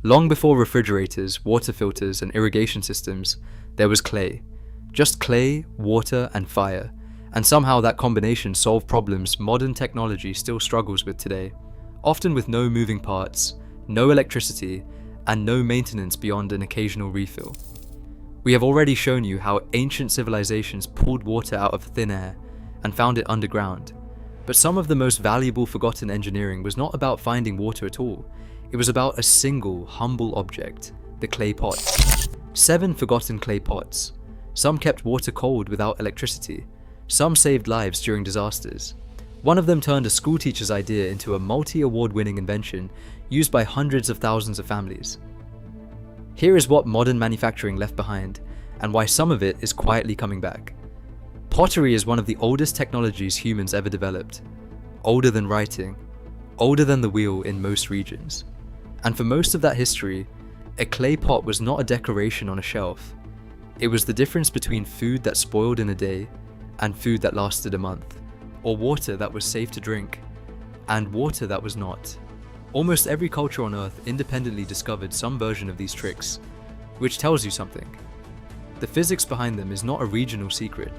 Long before refrigerators, water filters, and irrigation systems, there was clay. Just clay, water, and fire. And somehow that combination solved problems modern technology still struggles with today, often with no moving parts, no electricity, and no maintenance beyond an occasional refill. We have already shown you how ancient civilizations pulled water out of thin air and found it underground. But some of the most valuable forgotten engineering was not about finding water at all. It was about a single, humble object, the clay pot. 7 forgotten clay pots. Some kept water cold without electricity. Some saved lives during disasters. One of them turned a schoolteacher's idea into a multi-award-winning invention used by hundreds of thousands of families. Here is what modern manufacturing left behind, and why some of it is quietly coming back. Pottery is one of the oldest technologies humans ever developed. Older than writing, older than the wheel in most regions. And for most of that history, a clay pot was not a decoration on a shelf. It was the difference between food that spoiled in a day and food that lasted a month, or water that was safe to drink, and water that was not. Almost every culture on Earth independently discovered some version of these tricks, which tells you something. The physics behind them is not a regional secret.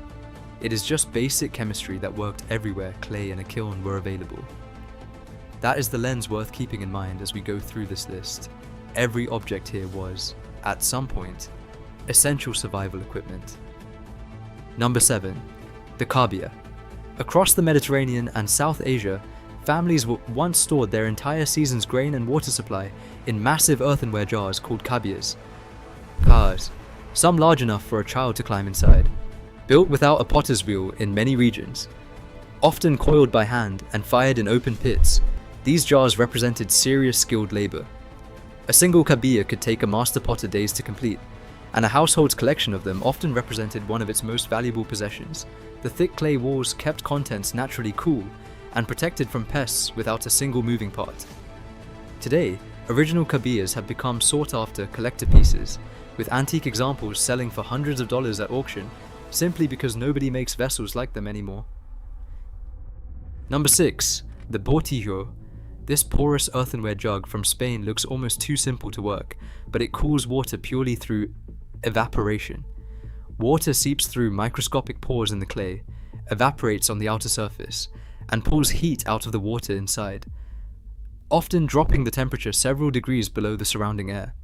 It is just basic chemistry that worked everywhere clay and a kiln were available. That is the lens worth keeping in mind as we go through this list. Every object here was, at some point, essential survival equipment. Number 7. The Khabia. Across the Mediterranean and South Asia, families once stored their entire season's grain and water supply in massive earthenware jars called khabias. Cars, some large enough for a child to climb inside. Built without a potter's wheel in many regions. Often coiled by hand and fired in open pits, these jars represented serious skilled labor. A single khabia could take a master potter days to complete, and a household's collection of them often represented one of its most valuable possessions. The thick clay walls kept contents naturally cool and protected from pests without a single moving part. Today, original khabiyas have become sought-after collector pieces, with antique examples selling for hundreds of dollars at auction, simply because nobody makes vessels like them anymore. Number 6. The Botijo. This porous earthenware jug from Spain looks almost too simple to work, but it cools water purely through evaporation. Water seeps through microscopic pores in the clay, evaporates on the outer surface, and pulls heat out of the water inside, often dropping the temperature several degrees below the surrounding air.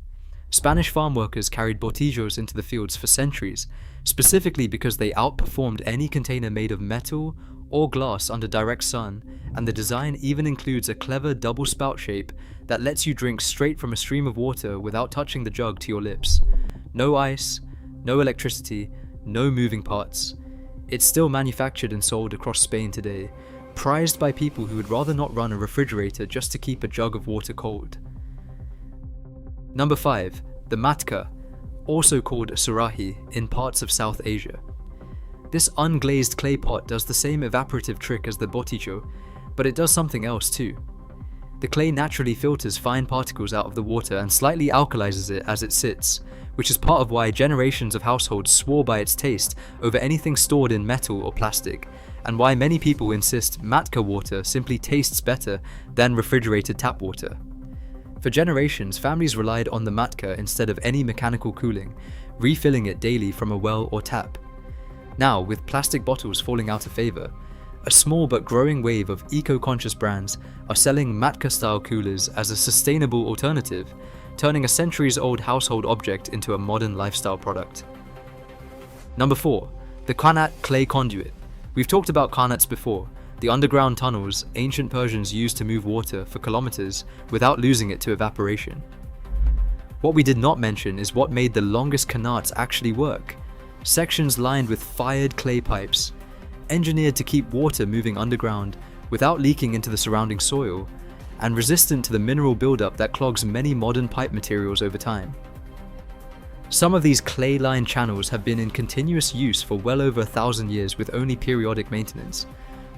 Spanish farm workers carried Botijos into the fields for centuries, specifically because they outperformed any container made of metal or glass under direct sun, and the design even includes a clever double spout shape that lets you drink straight from a stream of water without touching the jug to your lips. No ice, no electricity, no moving parts. It's still manufactured and sold across Spain today, prized by people who would rather not run a refrigerator just to keep a jug of water cold. Number 5. The matka, also called surahi in parts of South Asia. This unglazed clay pot does the same evaporative trick as the botijo, but it does something else too. The clay naturally filters fine particles out of the water and slightly alkalizes it as it sits, which is part of why generations of households swore by its taste over anything stored in metal or plastic, and why many people insist matka water simply tastes better than refrigerated tap water. For generations, families relied on the matka instead of any mechanical cooling, refilling it daily from a well or tap. Now, with plastic bottles falling out of favor, a small but growing wave of eco-conscious brands are selling matka-style coolers as a sustainable alternative, turning a centuries-old household object into a modern lifestyle product. Number 4. The Qanat clay conduit. We've talked about qanats before, the underground tunnels ancient Persians used to move water for kilometers without losing it to evaporation. What we did not mention is what made the longest qanats actually work. Sections lined with fired clay pipes, engineered to keep water moving underground without leaking into the surrounding soil, and resistant to the mineral buildup that clogs many modern pipe materials over time. Some of these clay-lined channels have been in continuous use for well over 1,000 years with only periodic maintenance.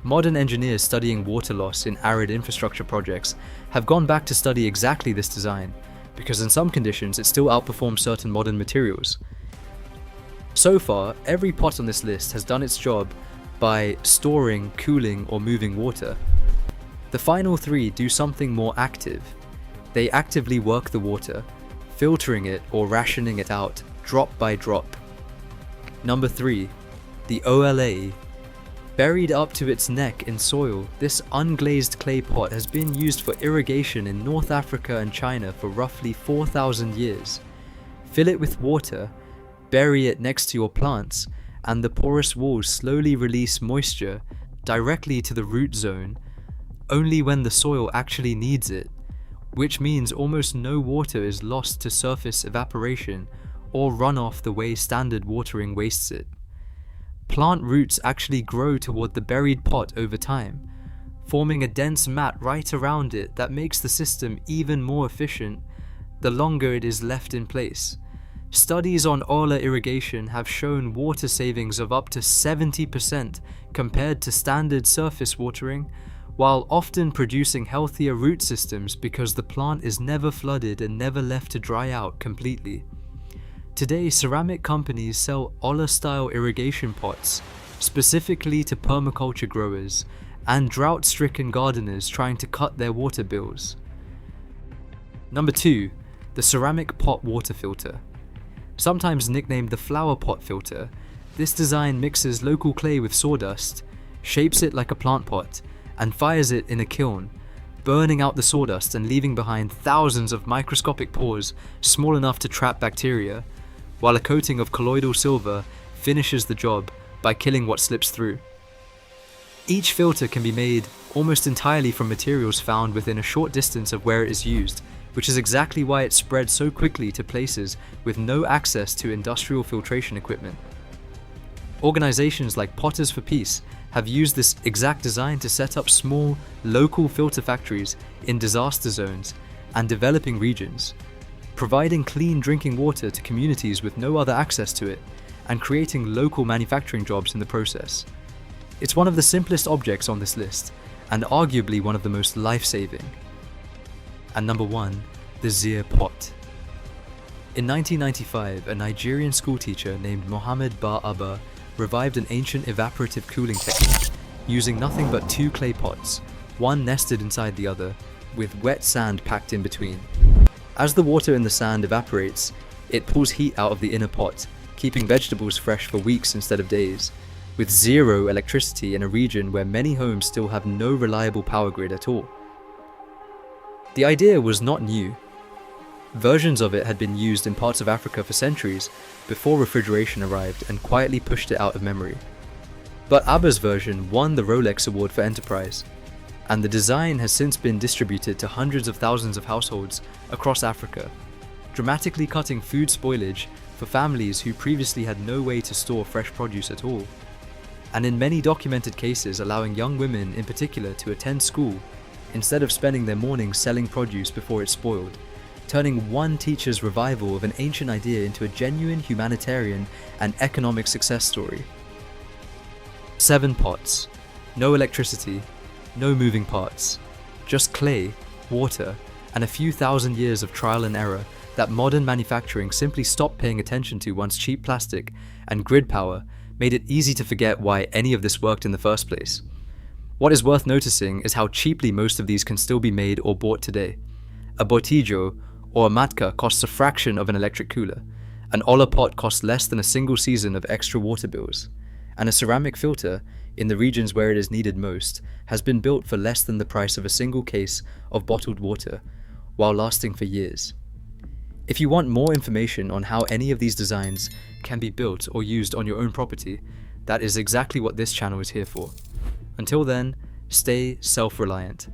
Modern engineers studying water loss in arid infrastructure projects have gone back to study exactly this design, because in some conditions it still outperforms certain modern materials. So far, every pot on this list has done its job by storing, cooling, or moving water. The final 3 do something more active. They actively work the water, filtering it or rationing it out, drop by drop. Number 3. The OLA. Buried up to its neck in soil, this unglazed clay pot has been used for irrigation in North Africa and China for roughly 4,000 years. Fill it with water, bury it next to your plants, and the porous walls slowly release moisture directly to the root zone, only when the soil actually needs it, which means almost no water is lost to surface evaporation or runoff the way standard watering wastes it. Plant roots actually grow toward the buried pot over time, forming a dense mat right around it that makes the system even more efficient the longer it is left in place. Studies on Ola irrigation have shown water savings of up to 70% compared to standard surface watering, while often producing healthier root systems because the plant is never flooded and never left to dry out completely. Today, ceramic companies sell Ola-style irrigation pots, specifically to permaculture growers and drought-stricken gardeners trying to cut their water bills. Number 2. The ceramic pot water filter. Sometimes nicknamed the flower pot filter, this design mixes local clay with sawdust, shapes it like a plant pot, and fires it in a kiln, burning out the sawdust and leaving behind thousands of microscopic pores small enough to trap bacteria, while a coating of colloidal silver finishes the job by killing what slips through. Each filter can be made almost entirely from materials found within a short distance of where it is used, which is exactly why it spread so quickly to places with no access to industrial filtration equipment. Organizations like Potters for Peace have used this exact design to set up small, local filter factories in disaster zones and developing regions, providing clean drinking water to communities with no other access to it, and creating local manufacturing jobs in the process. It's one of the simplest objects on this list, and arguably one of the most life-saving. And number 1, the zeer pot. In 1995, a Nigerian schoolteacher named Mohammed Ba Abba revived an ancient evaporative cooling technique using nothing but 2 clay pots, one nested inside the other, with wet sand packed in between. As the water in the sand evaporates, it pulls heat out of the inner pot, keeping vegetables fresh for weeks instead of days, with zero electricity in a region where many homes still have no reliable power grid at all. The idea was not new. Versions of it had been used in parts of Africa for centuries before refrigeration arrived and quietly pushed it out of memory. But Abba's version won the Rolex Award for Enterprise, and the design has since been distributed to hundreds of thousands of households across Africa, dramatically cutting food spoilage for families who previously had no way to store fresh produce at all, and in many documented cases allowing young women in particular to attend school instead of spending their mornings selling produce before it spoiled, turning one teacher's revival of an ancient idea into a genuine humanitarian and economic success story. 7 pots, no electricity, no moving parts, just clay, water, and a few thousand years of trial and error that modern manufacturing simply stopped paying attention to once cheap plastic and grid power made it easy to forget why any of this worked in the first place. What is worth noticing is how cheaply most of these can still be made or bought today. A Botijo or a matka costs a fraction of an electric cooler, an Ola pot costs less than a single season of extra water bills, and a ceramic filter, in the regions where it is needed most, has been built for less than the price of a single case of bottled water, while lasting for years. If you want more information on how any of these designs can be built or used on your own property, that is exactly what this channel is here for. Until then, stay self-reliant.